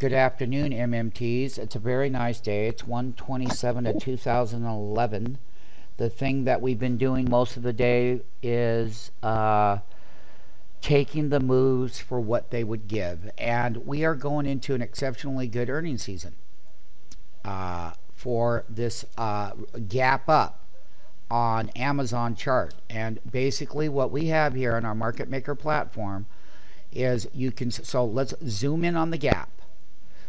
Good afternoon, MMTs. It's a very nice day. It's 1/27 of 2011. The thing that we've been doing most of the day is taking the moves for what they would give. And we are going into an exceptionally good earnings season for this gap up on Amazon chart. And basically what we have here on our market maker platform is so let's zoom in on the gap.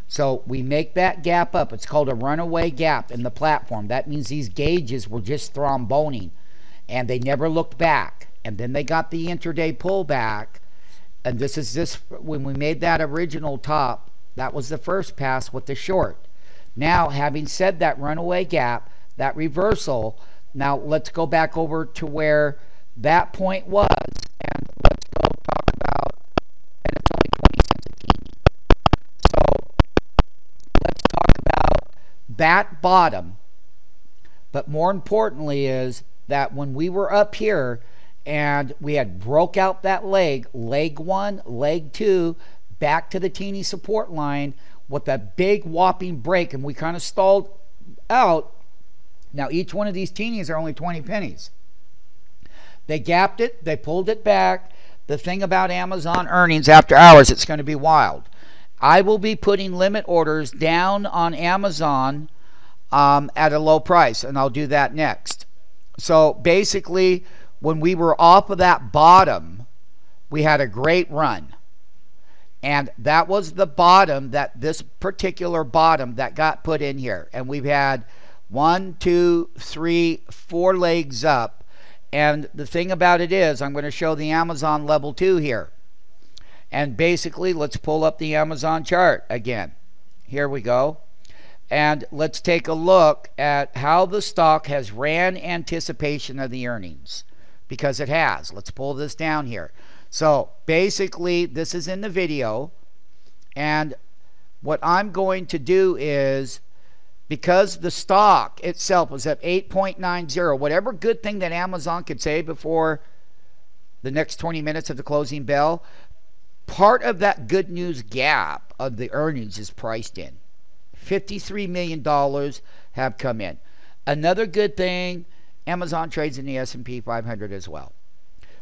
So we make that gap up. It's called a runaway gap in the platform. That means these gauges were just thromboning and they never looked back. And then they got the intraday pullback. And when we made that original top, that was the first pass with the short. Now, having said that runaway gap, that reversal, now let's go back over to where that point was and let's go talk about, and it's only 20 cents a teeny. So let's talk about that bottom. But more importantly is that when we were up here and we had broke out that leg 1, leg 2, back to the teeny support line with a big whopping break, and we kind of stalled out. Now each one of these teenies are only 20 pennies. They gapped it, they pulled it back. The thing about Amazon earnings after hours, it's going to be wild. I will be putting limit orders down on Amazon at a low price, and I'll do that next. So basically, when we were off of that bottom, we had a great run. And that was the bottom, this particular bottom that got put in here. And we've had 1, 2, 3, 4 legs up. And the thing about it is, I'm going to show the Amazon level 2 here. And basically, let's pull up the Amazon chart again. Here we go. And let's take a look at how the stock has ran anticipation of the earnings. Because it has. Let's pull this down here. So basically, this is in the video. And what I'm going to do is, because the stock itself was at 8.90, whatever good thing that Amazon could say before the next 20 minutes of the closing bell, part of that good news gap of the earnings is priced in. $53 million have come in. Another good thing, Amazon trades in the S&P 500 as well.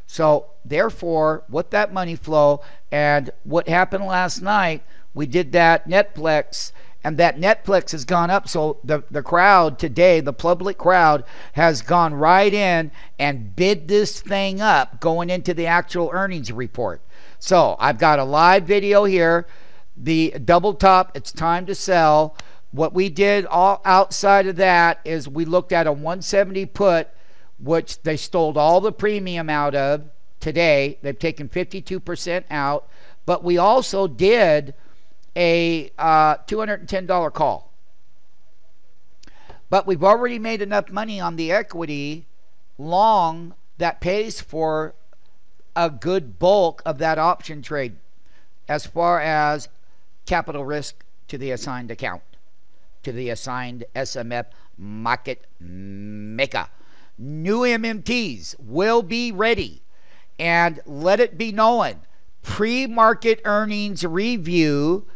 So therefore, with that money flow and what happened last night, we did that Netflix, and that Netflix has gone up. So the crowd today, the public crowd, has gone right in and bid this thing up going into the actual earnings report. So I've got a live video here. The double top, it's time to sell. What we did all outside of that is we looked at a 170 put, which they stole all the premium out of today. They've taken 52% out. But we also did a $210 call. But we've already made enough money on the equity long that pays for a good bulk of that option trade as far as capital risk to the assigned account, to the assigned SMF market maker. New MMTs will be ready, and let it be known, pre-market earnings review,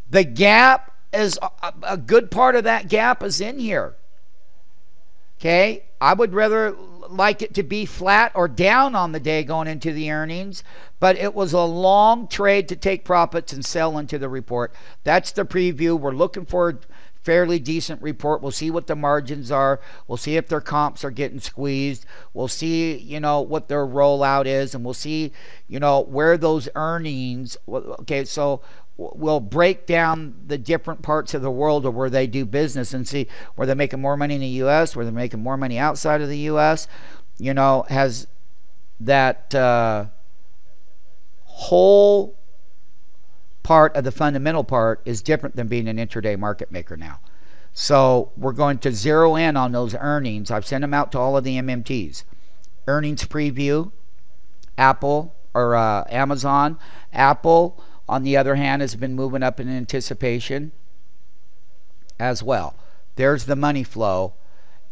the gap is a good part of that gap is in here. Okay, I would rather like it to be flat or down on the day going into the earnings, but it was a long trade to take profits and sell into the report. That's the preview. We're looking for a fairly decent report. We'll see what the margins are. We'll see if their comps are getting squeezed. We'll see, what their rollout is, and we'll see, where those earnings. Okay, so we'll break down the different parts of the world of where they do business and see where they're making more money in the U.S., where they're making more money outside of the U.S. Has that whole part of the fundamental part is different than being an intraday market maker now. So we're going to zero in on those earnings. I've sent them out to all of the MMTs. Earnings preview, Apple or Amazon. Apple, on the other hand, has been moving up in anticipation as well. There's the money flow,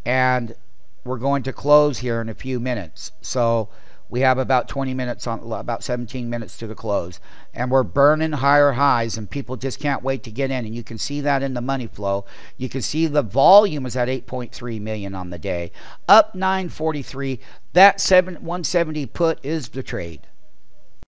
and we're going to close here in a few minutes. So We have about 20 minutes on, about 17 minutes to the close, and we're burning higher highs, and people just can't wait to get in. And you can see that in the money flow. You can see the volume is at 8.3 million on the day, up 943. That 170 put is the trade.